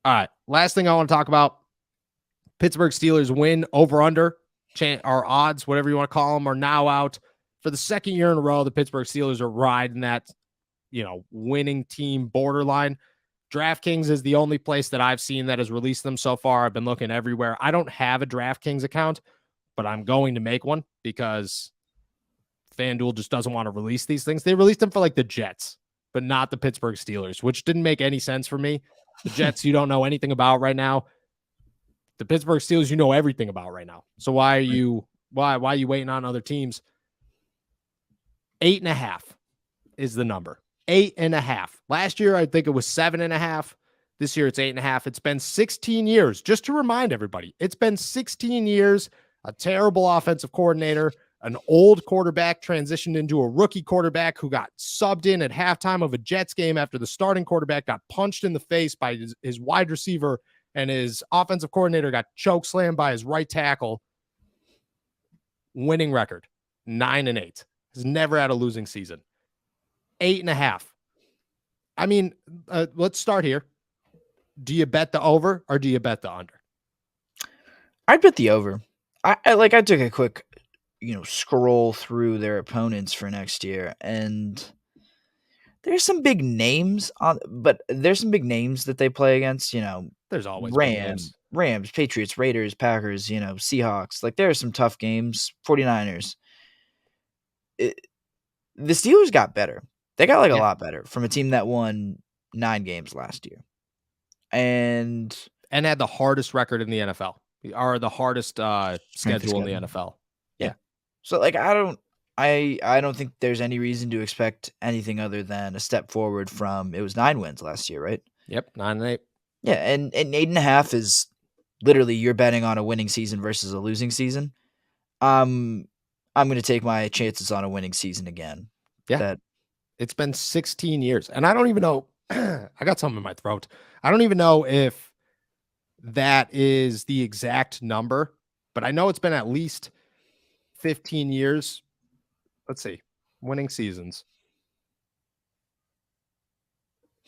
All right. Last thing I want to talk about, Pittsburgh Steelers win over under. Our odds, whatever you want to call them, are now out. For the second year in a row, the Pittsburgh Steelers are riding that, winning team borderline. DraftKings is the only place that I've seen that has released them so far. I've been looking everywhere. I don't have a DraftKings account, but I'm going to make one because FanDuel just doesn't want to release these things. They released them for like the Jets, but not the Pittsburgh Steelers, which didn't make any sense for me. The Jets, you don't know anything about right now. The Pittsburgh Steelers, you know everything about right now. So why are you waiting on other teams? 8.5 is the number. 8.5. Last year, I think it was 7.5. This year, it's 8.5. It's been 16 years. Just to remind everybody, it's been 16 years. A terrible offensive coordinator, an old quarterback transitioned into a rookie quarterback who got subbed in at halftime of a Jets game after the starting quarterback got punched in the face by his wide receiver, and his offensive coordinator got chokeslammed by his right tackle. Winning record, 9-8. Has never had a losing season. 8.5. I mean, let's start here. Do you bet the over or do you bet the under? I'd bet the over. I took a quick, scroll through their opponents for next year, and there's some big names but there's some big names that they play against. There's always Rams, Patriots, Raiders, Packers, Seahawks. Like, there are some tough games. 49ers. The Steelers got better. They got a lot better from a team that won 9 games last year, and had the hardest record in the NFL, or the hardest schedule in the NFL. Yeah. So I don't think there's any reason to expect anything other than a step forward from, it was 9 wins last year, right? Yep, 9-8. Yeah, and 8.5 is literally you're betting on a winning season versus a losing season. I'm going to take my chances on a winning season again. Yeah. It's been 16 years. And I don't even know. I got something in my throat. I don't even know if that is the exact number, but I know it's been at least 15 years. Let's see. Winning seasons.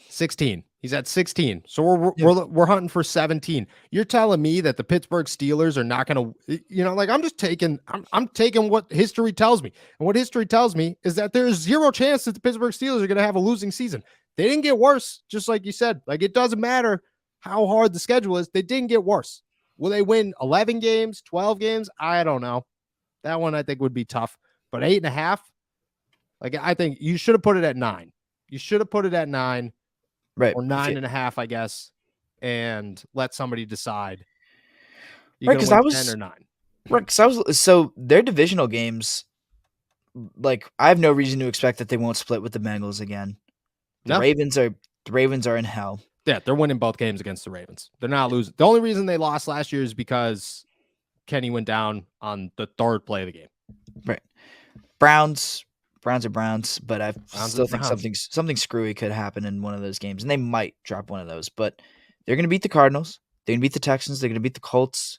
16. He's at 16. So we're hunting for 17. You're telling me that the Pittsburgh Steelers are not going to, I'm taking what history tells me. And what history tells me is that there's zero chance that the Pittsburgh Steelers are going to have a losing season. They didn't get worse, just like you said. Like, it doesn't matter how hard the schedule is. They didn't get worse. Will they win 11 games, 12 games? I don't know. That one I think would be tough. But 8.5, I think you should have put it at 9. You should have put it at 9. Right. Or 9.5, I guess, and let somebody decide. Right, because I was 10 or 9. Right, because so their divisional games. I have no reason to expect that they won't split with the Bengals again. The Ravens are in hell. Yeah, they're winning both games against the Ravens. They're not losing. The only reason they lost last year is because Kenny went down on the 3rd play of the game. Right. Browns are Browns, but I still think something screwy could happen in one of those games, and they might drop one of those. But they're going to beat the Cardinals. They're going to beat the Texans. They're going to beat the Colts.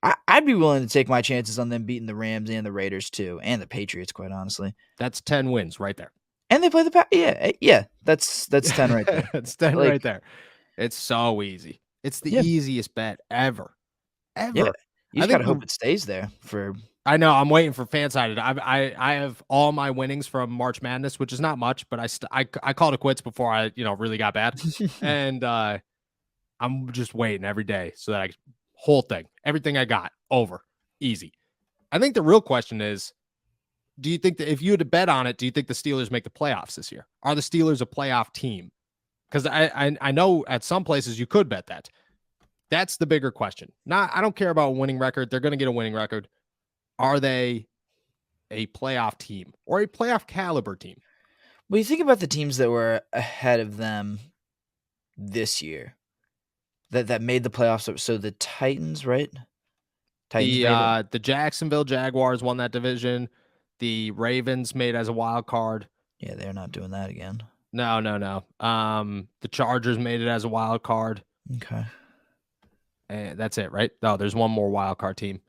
I'd be willing to take my chances on them beating the Rams and the Raiders too, and the Patriots, quite honestly. That's 10 wins right there. And they play the yeah. That's 10 right there. That's 10 right there. It's so easy. It's the easiest bet ever. Yeah. You just gotta hope it stays there for. I know. I'm waiting for FanSided. I have all my winnings from March Madness, which is not much, but I called it quits before I really got bad, and I'm just waiting every day so that whole thing, everything I got over easy. I think the real question is, do you think that if you had to bet on it, do you think the Steelers make the playoffs this year? Are the Steelers a playoff team? Because I know at some places you could bet that. That's the bigger question. I don't care about a winning record. They're going to get a winning record. Are they a playoff team or a playoff caliber team? Well, you think about the teams that were ahead of them this year that made the playoffs. So the Titans, right? The Jacksonville Jaguars won that division. The Ravens made as a wild card. Yeah, they're not doing that again. No. The Chargers made it as a wild card. Okay. And that's it, right? No, there's one more wild card team.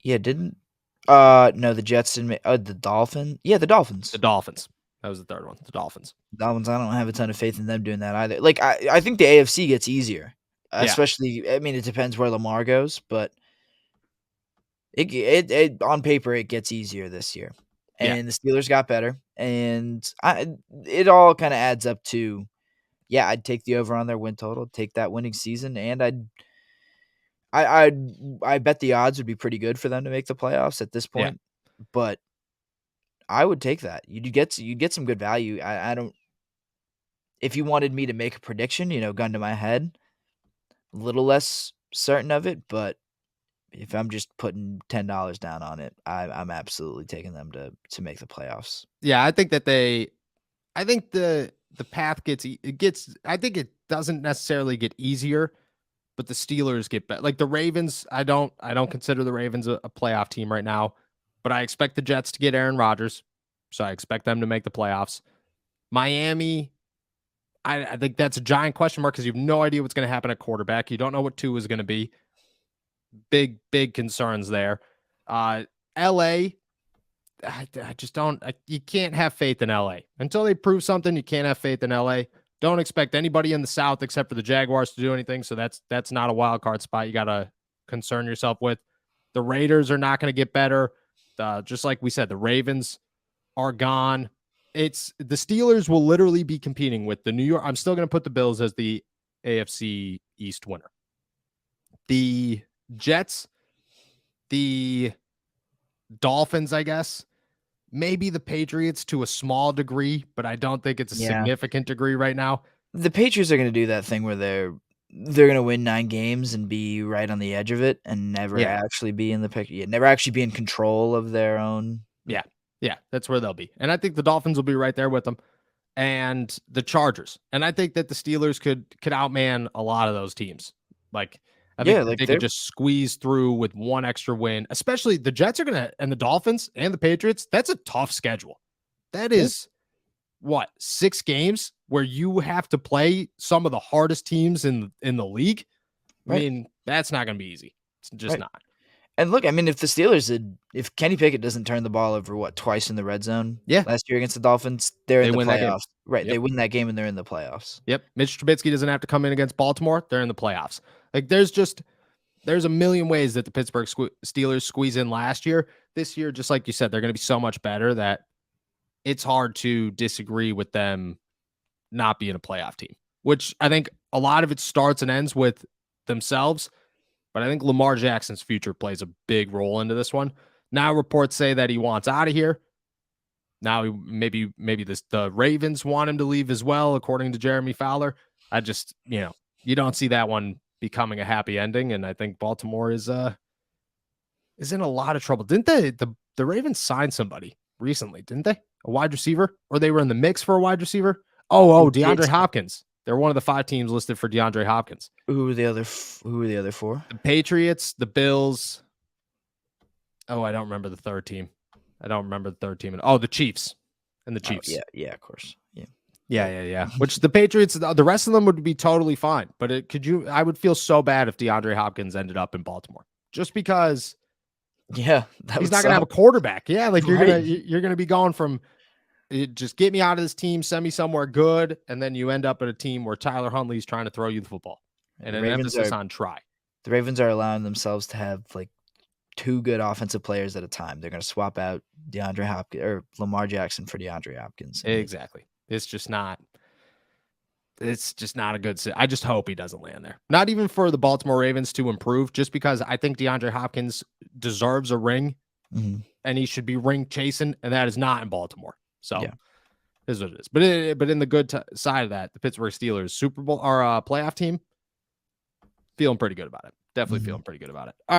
Yeah, no, the Jets didn't make the Dolphins. Yeah, the Dolphins. The Dolphins. That was the third one. The Dolphins. I don't have a ton of faith in them doing that either. I think the AFC gets easier. Especially, I mean, it depends where Lamar goes, but it on paper it gets easier this year, Yeah. and the Steelers got better, and it all kind of adds up to, yeah, I'd take the over on their win total, take that winning season, and I bet the odds would be pretty good for them to make the playoffs at this Yeah. point, but I would take that. You'd get some good value. I don't. If you wanted me to make a prediction, gun to my head, a little less certain of it, but if I'm just putting $10 down on it, I'm absolutely taking them to make the playoffs. Yeah, I think that I think the path gets I think it doesn't necessarily get easier, but the Steelers get better. Like the Ravens, I don't consider the Ravens a playoff team right now, but I expect the Jets to get Aaron Rodgers, so I expect them to make the playoffs. Miami, I think that's a giant question mark because you have no idea what's going to happen at quarterback. You don't know what Tua is going to be. Big concerns there. LA, I just don't. You can't have faith in LA until they prove something. You can't have faith in LA. Don't expect anybody in the South except for the Jaguars to do anything. So that's not a wild card spot you got to concern yourself with. The Raiders are not going to get better. Just like we said, the Ravens are gone. It's the Steelers will literally be competing with the New York. I'm still going to put the Bills as the AFC East winner. The Jets, the Dolphins, I guess. Maybe the Patriots to a small degree, but I don't think it's a significant degree right now. The Patriots are going to do that thing where they're going to win 9 games and be right on the edge of it and never actually be in the picture. Never actually be in control of their own. Yeah, that's where they'll be. And I think the Dolphins will be right there with them. And the Chargers. And I think that the Steelers could outman a lot of those teams. Like I think they could just squeeze through with one extra win, especially the Jets are going to, and the Dolphins and the Patriots. That's a tough schedule. That is 6 games where you have to play some of the hardest teams in the league. I mean, that's not going to be easy. It's just not. And look, I mean, if Kenny Pickett doesn't turn the ball over twice in the red zone last year against the Dolphins, they in the playoffs. Right. Yep. They win that game and they're in the playoffs. Yep. Mitch Trubisky doesn't have to come in against Baltimore. They're in the playoffs. Like there's a million ways that the Pittsburgh Steelers squeeze in last year. This year, just like you said, they're going to be so much better that it's hard to disagree with them not being a playoff team, which I think a lot of it starts and ends with themselves. But I think Lamar Jackson's future plays a big role into this one. Now reports say that he wants out of here. Now maybe the Ravens want him to leave as well, according to Jeremy Fowler. I just, you don't see that one becoming a happy ending, and I think Baltimore is in a lot of trouble. Didn't the Ravens sign somebody recently? Didn't they? A wide receiver, or they were in the mix for a wide receiver? DeAndre Hopkins. They're one of the 5 teams listed for DeAndre Hopkins. Who were the other 4? The Patriots, the Bills. Oh, I don't remember the third team. Oh, the Chiefs and the Chiefs. Yeah, of course. Yeah. Which the Patriots, the rest of them would be totally fine. But I would feel so bad if DeAndre Hopkins ended up in Baltimore, just because. Yeah, he's not gonna have a quarterback. Yeah, like you're gonna be going from. Just get me out of this team, send me somewhere good, and then you end up at a team where Tyler Huntley's trying to throw you the football, and an emphasis on try. The Ravens are allowing themselves to have like 2 good offensive players at a time. They're going to swap out DeAndre Hopkins or Lamar Jackson for DeAndre Hopkins. Exactly. It's just not a good. I just hope he doesn't land there. Not even for the Baltimore Ravens to improve, just because I think DeAndre Hopkins deserves a ring, and he should be ring chasing, and that is not in Baltimore. So, this is what it is. But in the good side of that, the Pittsburgh Steelers Super Bowl or playoff team, feeling pretty good about it. Definitely feeling pretty good about it.